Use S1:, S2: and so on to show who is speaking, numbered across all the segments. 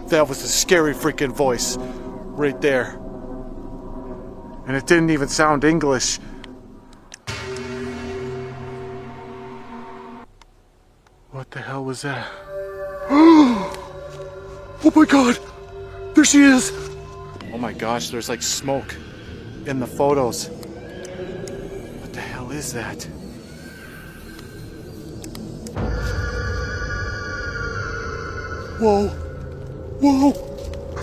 S1: That was a scary freaking voice right there. And it didn't even sound English. What the hell was that? Oh my god! There she is! Oh my gosh, there's like smoke in the photos. What the hell is that? Whoa! Whoa!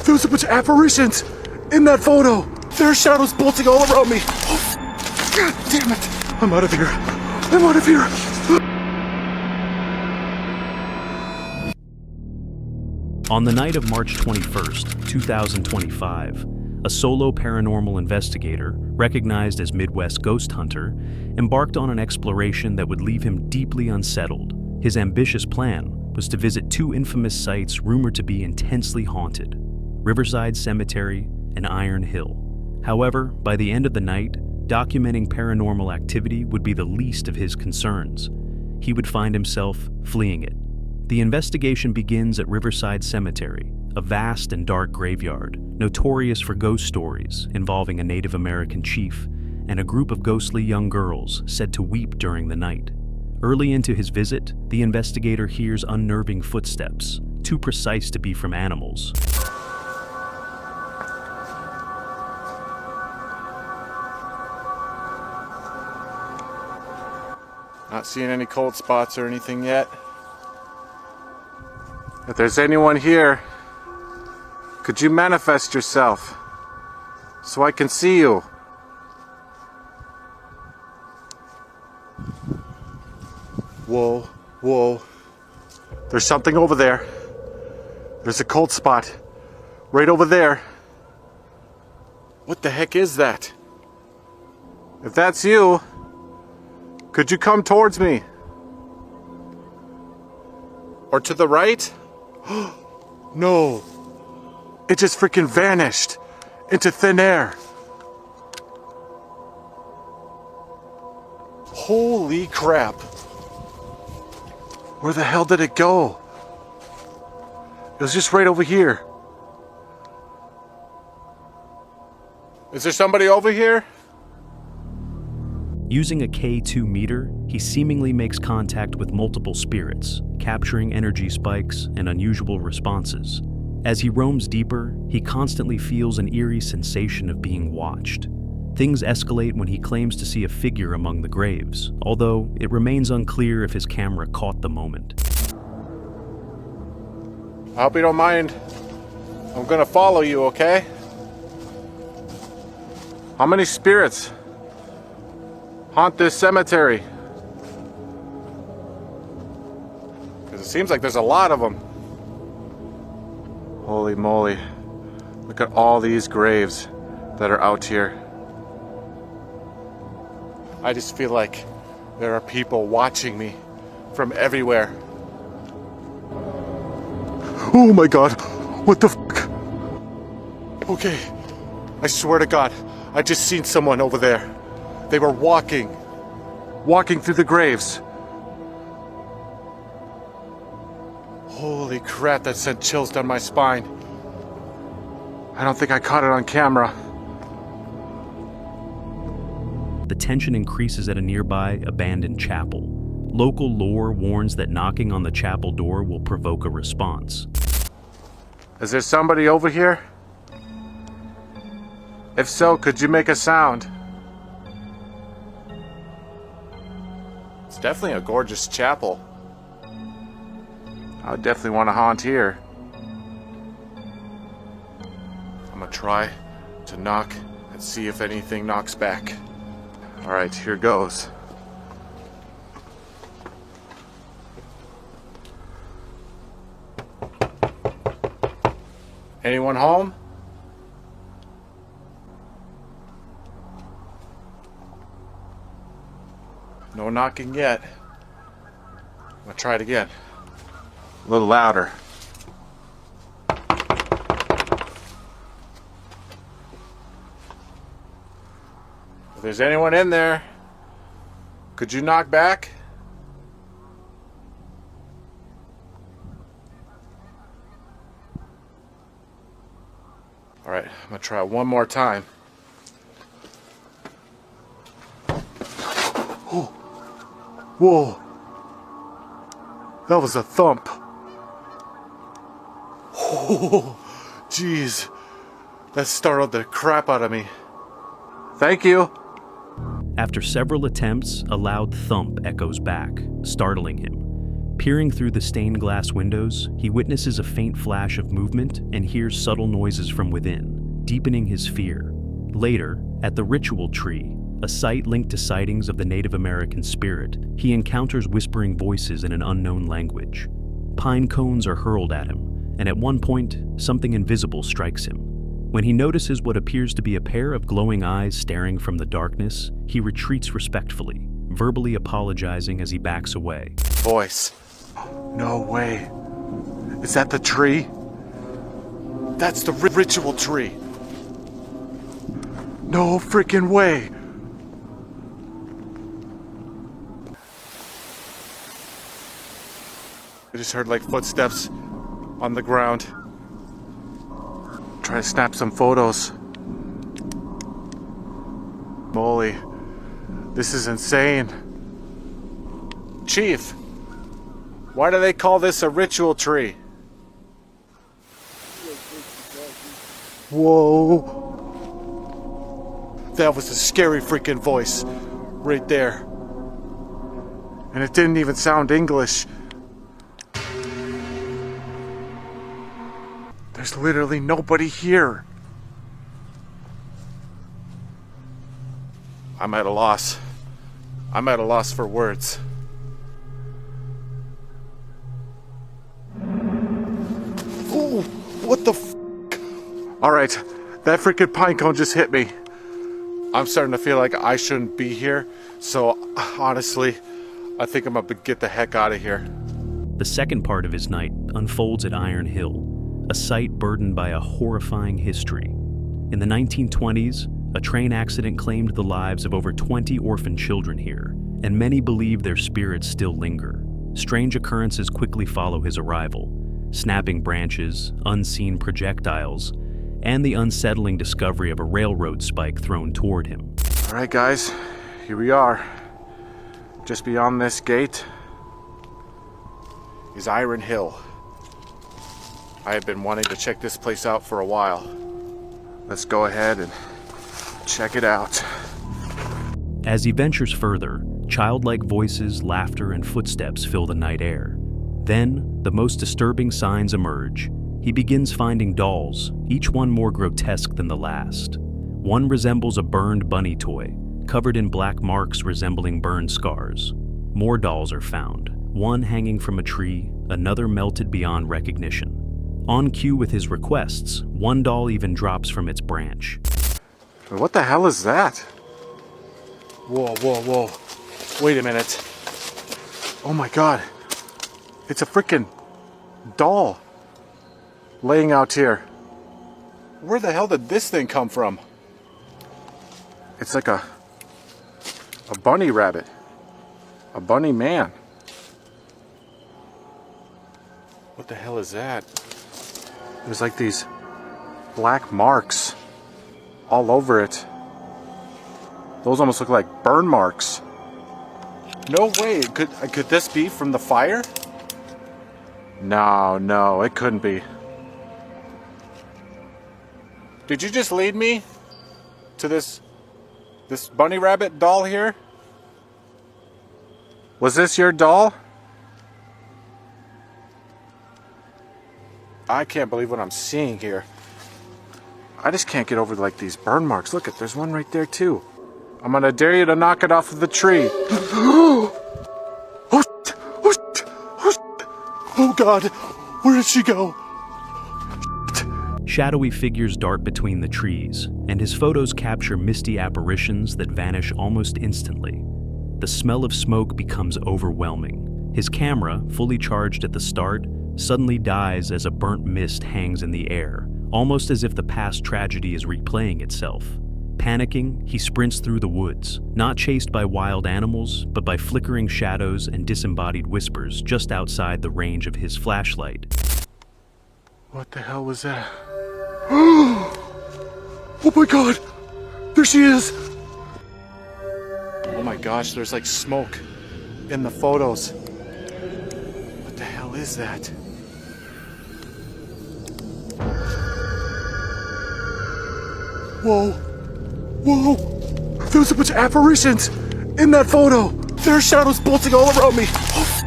S1: There's a bunch of apparitions in that photo! There are shadows bolting all around me! Oh, god damn it! I'm out of here! I'm out of here!
S2: On the night of March 21st, 2025, a solo paranormal investigator, recognized as Midwest Ghost Hunter, embarked on an exploration that would leave him deeply unsettled. His ambitious plan was to visit two infamous sites rumored to be intensely haunted: Riverside Cemetery and Iron Hill. However, by the end of the night, documenting paranormal activity would be the least of his concerns. He would find himself fleeing it. The investigation begins at Riverside Cemetery, a vast and dark graveyard, notorious for ghost stories involving a Native American chief and a group of ghostly young girls said to weep during the night. Early into his visit, the investigator hears unnerving footsteps, too precise to be from animals.
S1: Not seeing any cold spots or anything yet. If there's anyone here, could you manifest yourself so I can see you? Whoa, whoa. There's something over there. There's a cold spot right over there. What the heck is that? If that's you, could you come towards me? Or to the right? No. It just freaking vanished into thin air. Holy crap. Where the hell did it go? It was just right over here. Is there somebody over here?
S2: Using a K2 meter, he seemingly makes contact with multiple spirits, capturing energy spikes and unusual responses. As he roams deeper, he constantly feels an eerie sensation of being watched. Things escalate when he claims to see a figure among the graves, although it remains unclear if his camera caught the moment.
S1: I hope you don't mind. I'm gonna follow you, okay? How many spirits haunt this cemetery? Because it seems like there's a lot of them. Holy moly. Look at all these graves that are out here. I just feel like there are people watching me from everywhere. Oh my god, what the fuck? Okay, I swear to God, I just seen someone over there. They were walking through the graves. Holy crap, that sent chills down my spine. I don't think I caught it on camera.
S2: The tension increases at a nearby abandoned chapel. Local lore warns that knocking on the chapel door will provoke a response.
S1: Is there somebody over here? If so, could you make a sound? It's definitely a gorgeous chapel. I would definitely want to haunt here. I'm gonna try to knock and see if anything knocks back. Alright, here goes. Anyone home? No knocking yet. I'm gonna try it again. A little louder. If there's anyone in there, could you knock back? Alright, I'm gonna try one more time. Oh. Whoa. That was a thump. Oh, jeez. That startled the crap out of me. Thank you.
S2: After several attempts, a loud thump echoes back, startling him. Peering through the stained glass windows, he witnesses a faint flash of movement and hears subtle noises from within, deepening his fear. Later, at the ritual tree, a site linked to sightings of the Native American spirit, he encounters whispering voices in an unknown language. Pine cones are hurled at him, and at one point, something invisible strikes him. When he notices what appears to be a pair of glowing eyes staring from the darkness, he retreats respectfully, verbally apologizing as he backs away.
S1: Voice. No way. Is that the tree? That's the ritual tree. No freaking way. I just heard like footsteps on the ground. Try to snap some photos. Moly, this is insane. Chief, why do they call this a ritual tree? Whoa. That was a scary freaking voice right there. And it didn't even sound English. There's literally nobody here. I'm at a loss. I'm at a loss for words. Ooh, what the f***? Alright, that freaking pine cone just hit me. I'm starting to feel like I shouldn't be here, so honestly, I think I'm gonna get the heck out of here.
S2: The second part of his night unfolds at Iron Hill, a site burdened by a horrifying history. In the 1920s, a train accident claimed the lives of over 20 orphan children here, and many believe their spirits still linger. Strange occurrences quickly follow his arrival: snapping branches, unseen projectiles, and the unsettling discovery of a railroad spike thrown toward him.
S1: Alright guys, here we are. Just beyond this gate is Iron Hill. I have been wanting to check this place out for a while. Let's go ahead and check it out.
S2: As he ventures further, childlike voices, laughter, and footsteps fill the night air. Then, the most disturbing signs emerge. He begins finding dolls, each one more grotesque than the last. One resembles a burned bunny toy, covered in black marks resembling burn scars. More dolls are found, one hanging from a tree, another melted beyond recognition. On cue with his requests, one doll even drops from its branch.
S1: What the hell is that? Whoa, whoa, whoa. Wait a minute. Oh my god. It's a freaking doll laying out here. Where the hell did this thing come from? It's like a bunny rabbit. A bunny man. What the hell is that? There's like these black marks all over it. Those almost look like burn marks. No way. Could this be from the fire? No, it couldn't be. Did you just lead me to this bunny rabbit doll here? Was this your doll? I can't believe what I'm seeing here. I just can't get over like these burn marks. Look, there's one right there too. I'm gonna dare you to knock it off of the tree. Oh god, where did she go?
S2: Shadowy figures dart between the trees, and his photos capture misty apparitions that vanish almost instantly. The smell of smoke becomes overwhelming. His camera, fully charged at the start, suddenly dies as a burnt mist hangs in the air, almost as if the past tragedy is replaying itself. Panicking, he sprints through the woods, not chased by wild animals, but by flickering shadows and disembodied whispers just outside the range of his flashlight.
S1: What the hell was that? Oh my god! There she is! Oh my gosh, there's like smoke in the photos. What the hell is that? Whoa! Whoa! There's a bunch of apparitions in that photo! There are shadows bolting all around me! Oh,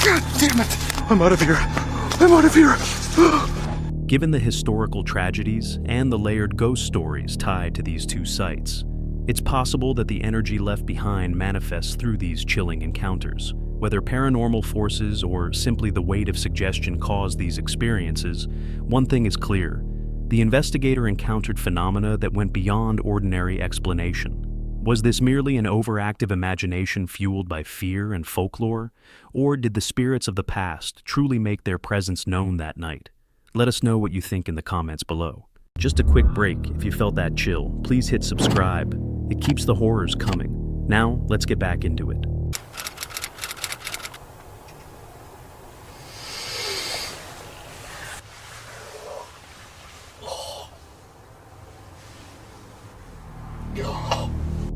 S1: god damn it! I'm out of here! I'm out of here!
S2: Given the historical tragedies and the layered ghost stories tied to these two sites, it's possible that the energy left behind manifests through these chilling encounters. Whether paranormal forces or simply the weight of suggestion caused these experiences, one thing is clear. The investigator encountered phenomena that went beyond ordinary explanation. Was this merely an overactive imagination fueled by fear and folklore, or did the spirits of the past truly make their presence known that night? Let us know what you think in the comments below. Just a quick break. If you felt that chill, please hit subscribe. It keeps the horrors coming. Now, let's get back into it.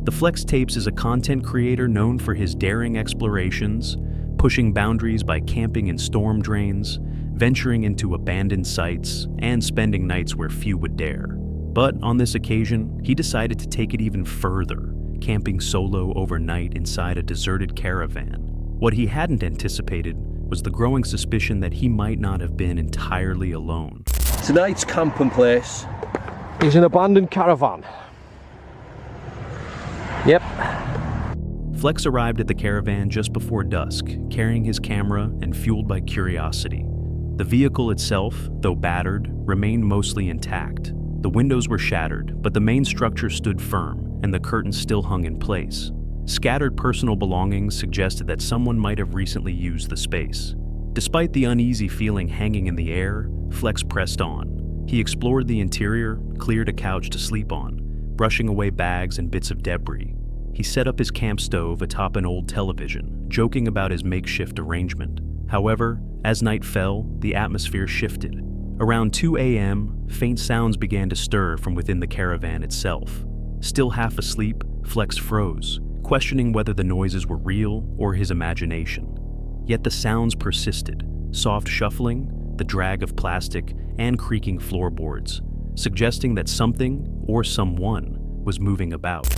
S2: The Flex Tapes is a content creator known for his daring explorations, pushing boundaries by camping in storm drains, venturing into abandoned sites, and spending nights where few would dare. But on this occasion, he decided to take it even further, camping solo overnight inside a deserted caravan. What he hadn't anticipated was the growing suspicion that he might not have been entirely alone.
S3: Tonight's camping place is an abandoned caravan. Yep.
S2: Flex arrived at the caravan just before dusk, carrying his camera and fueled by curiosity. The vehicle itself, though battered, remained mostly intact. The windows were shattered, but the main structure stood firm, and the curtains still hung in place. Scattered personal belongings suggested that someone might have recently used the space. Despite the uneasy feeling hanging in the air, Flex pressed on. He explored the interior, cleared a couch to sleep on, brushing away bags and bits of debris. He set up his camp stove atop an old television, joking about his makeshift arrangement. However, as night fell, the atmosphere shifted. Around 2 a.m., faint sounds began to stir from within the caravan itself. Still half asleep, Flex froze, questioning whether the noises were real or his imagination. Yet the sounds persisted, soft shuffling, the drag of plastic, and creaking floorboards, suggesting that something or someone was moving about.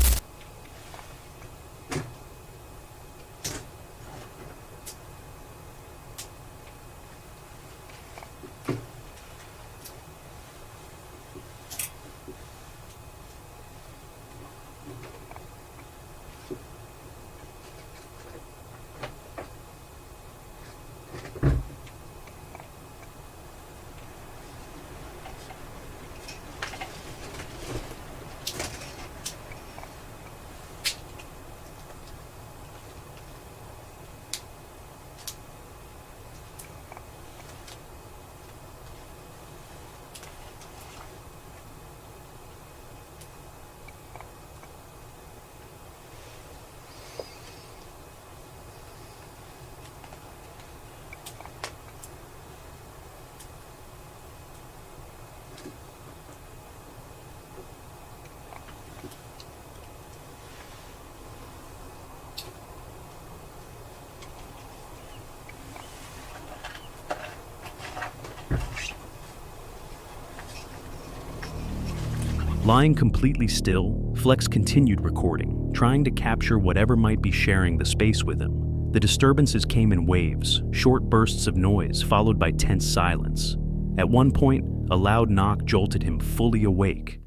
S2: Lying completely still, Flex continued recording, trying to capture whatever might be sharing the space with him. The disturbances came in waves, short bursts of noise followed by tense silence. At one point, a loud knock jolted him fully awake.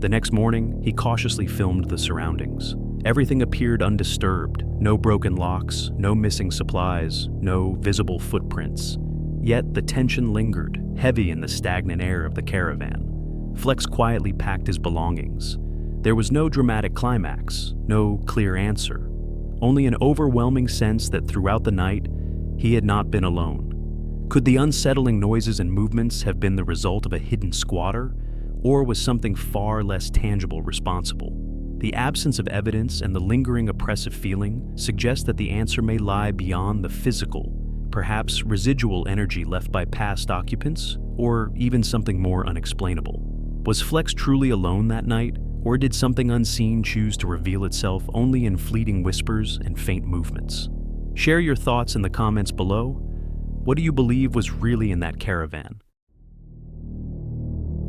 S2: The next morning, he cautiously filmed the surroundings. Everything appeared undisturbed. No broken locks, no missing supplies, no visible footprints. Yet the tension lingered, heavy in the stagnant air of the caravan. Flex quietly packed his belongings. There was no dramatic climax, no clear answer. Only an overwhelming sense that throughout the night, he had not been alone. Could the unsettling noises and movements have been the result of a hidden squatter? Or was something far less tangible responsible? The absence of evidence and the lingering oppressive feeling suggest that the answer may lie beyond the physical, perhaps residual energy left by past occupants, or even something more unexplainable. Was Flex truly alone that night, or did something unseen choose to reveal itself only in fleeting whispers and faint movements? Share your thoughts in the comments below. What do you believe was really in that caravan?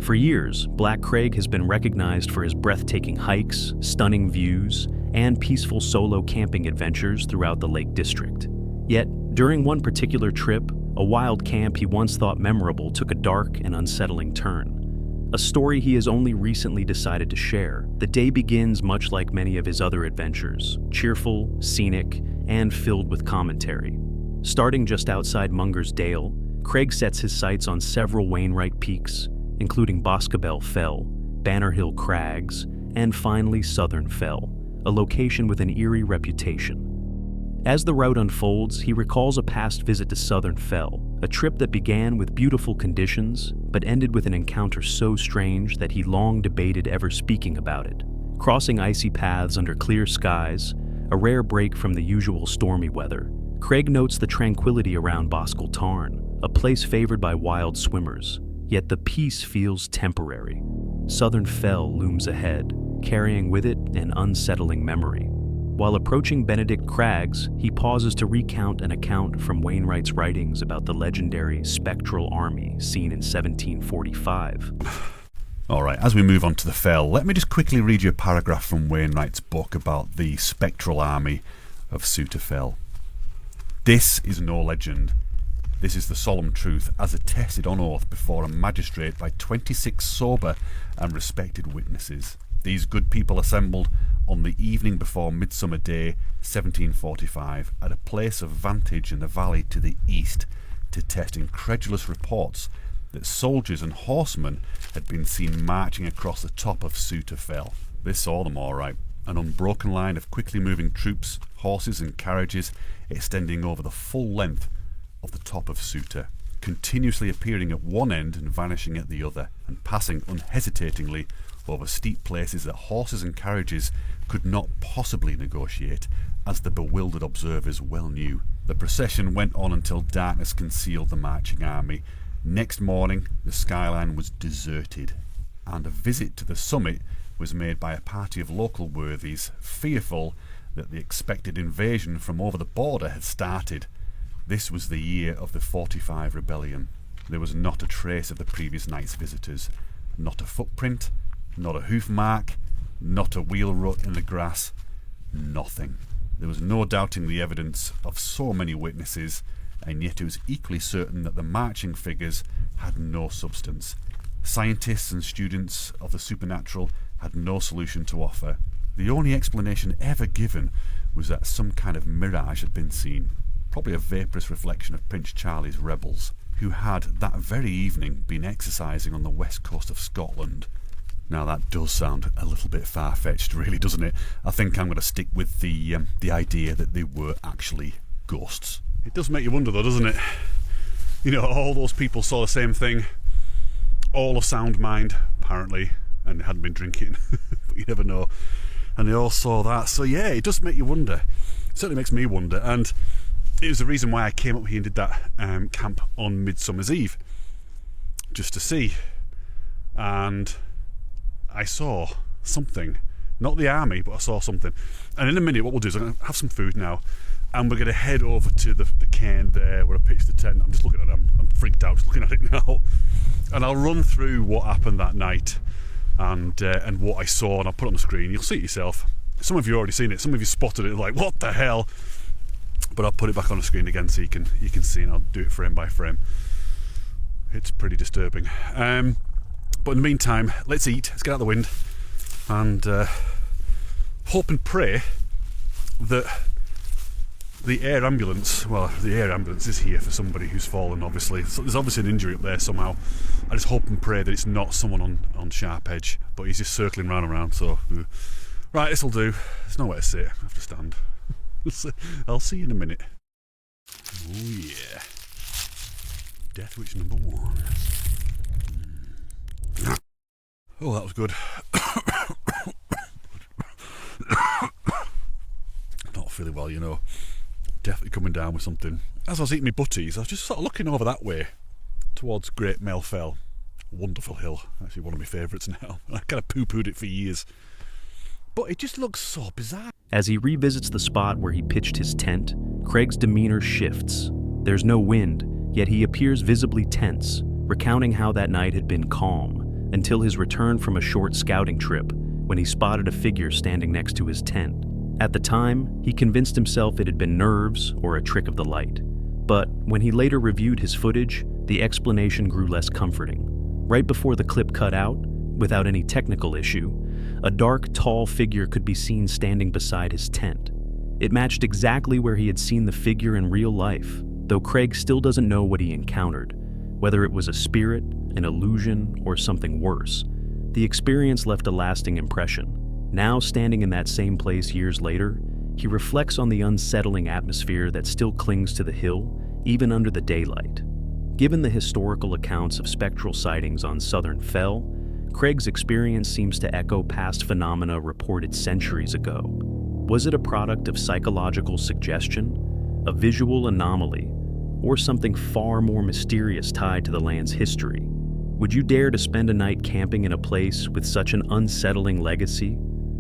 S2: For years, Black Craig has been recognized for his breathtaking hikes, stunning views, and peaceful solo camping adventures throughout the Lake District. Yet, during one particular trip, a wild camp he once thought memorable took a dark and unsettling turn. A story he has only recently decided to share. The day begins much like many of his other adventures, cheerful, scenic, and filled with commentary. Starting just outside Munger's Dale, Craig sets his sights on several Wainwright peaks, including Boscobel Fell, Banner Hill Crags, and finally Southern Fell, a location with an eerie reputation. As the route unfolds, he recalls a past visit to Southern Fell, a trip that began with beautiful conditions, but ended with an encounter so strange that he long debated ever speaking about it. Crossing icy paths under clear skies, a rare break from the usual stormy weather, Craig notes the tranquility around Boscal Tarn, a place favored by wild swimmers, yet the peace feels temporary. Southern Fell looms ahead, carrying with it an unsettling memory. While approaching Benedict Crags, he pauses to recount an account from Wainwright's writings about the legendary spectral army seen in 1745.
S4: Alright, as we move on to the Fell, let me just quickly read you a paragraph from Wainwright's book about the spectral army of Suter Fell. This is no legend. This is the solemn truth, as attested on oath before a magistrate by 26 sober and respected witnesses. These good people assembled on the evening before Midsummer Day, 1745, at a place of vantage in the valley to the east, to test incredulous reports that soldiers and horsemen had been seen marching across the top of Suter Fell. They saw them all right, an unbroken line of quickly moving troops, horses and carriages extending over the full length of the top of Suter, continuously appearing at one end and vanishing at the other, and passing unhesitatingly over steep places that horses and carriages could not possibly negotiate, as the bewildered observers well knew. The procession went on until darkness concealed the marching army. Next morning, the skyline was deserted, and a visit to the summit was made by a party of local worthies, fearful that the expected invasion from over the border had started. This was the year of the 45 rebellion. There was not a trace of the previous night's visitors, not a footprint, not a hoof mark, not a wheel rut in the grass, nothing. There was no doubting the evidence of so many witnesses, and yet it was equally certain that the marching figures had no substance. Scientists and students of the supernatural had no solution to offer. The only explanation ever given was that some kind of mirage had been seen, probably a vaporous reflection of Prince Charlie's rebels, who had that very evening been exercising on the west coast of Scotland. Now that does sound a little bit far-fetched, really, doesn't it? I think I'm going to stick with the idea that they were actually ghosts. It does make you wonder though, doesn't it? You know, all those people saw the same thing, all of sound mind, apparently, and they hadn't been drinking, but you never know. And they all saw that, so yeah, it does make you wonder. It certainly makes me wonder, and it was the reason why I came up here and did that camp on Midsummer's Eve, just to see. And I saw something, not the army, but I saw something. And in a minute what we'll do is I'm going to have some food now, and we're going to head over to the cairn there where I pitched the tent. I'm just looking at it, I'm freaked out just looking at it now. And I'll run through what happened that night and what I saw, and I'll put it on the screen. You'll see it yourself. Some of you already seen it, some of you spotted it like, what the hell? But I'll put it back on the screen again so you can see, and I'll do it frame by frame. It's pretty disturbing. But in the meantime, let's eat, let's get out of the wind, and hope and pray that the air ambulance is here for somebody who's fallen, obviously. So there's obviously an injury up there somehow. I just hope and pray that it's not someone on sharp edge, but he's just circling round and round, so... Right, this'll do. There's nowhere to sit, I have to stand. I'll see you in a minute. Oh yeah. Death Witch number 1. Oh, that was good. well, you know, definitely coming down with something. As I was eating my butties, I was just sort of looking over that way towards Great Mail Fell. Wonderful hill, actually one of my favourites now. I kind of poo-pooed it for years. But it just looks so bizarre.
S2: As he revisits the spot where he pitched his tent, Craig's demeanor shifts. There's no wind, yet he appears visibly tense, recounting how that night had been calm, until his return from a short scouting trip, when he spotted a figure standing next to his tent. At the time, he convinced himself it had been nerves or a trick of the light. But when he later reviewed his footage, the explanation grew less comforting. Right before the clip cut out, without any technical issue, a dark, tall figure could be seen standing beside his tent. It matched exactly where he had seen the figure in real life, though Craig still doesn't know what he encountered, whether it was a spirit, an illusion, or something worse. The experience left a lasting impression. Now, standing in that same place years later, he reflects on the unsettling atmosphere that still clings to the hill, even under the daylight. Given the historical accounts of spectral sightings on Southern Fell, Craig's experience seems to echo past phenomena reported centuries ago. Was it a product of psychological suggestion, a visual anomaly, or something far more mysterious tied to the land's history? Would you dare to spend a night camping in a place with such an unsettling legacy?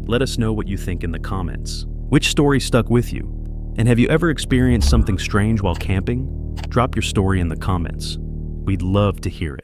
S2: Let us know what you think in the comments. Which story stuck with you? And have you ever experienced something strange while camping? Drop your story in the comments. We'd love to hear it.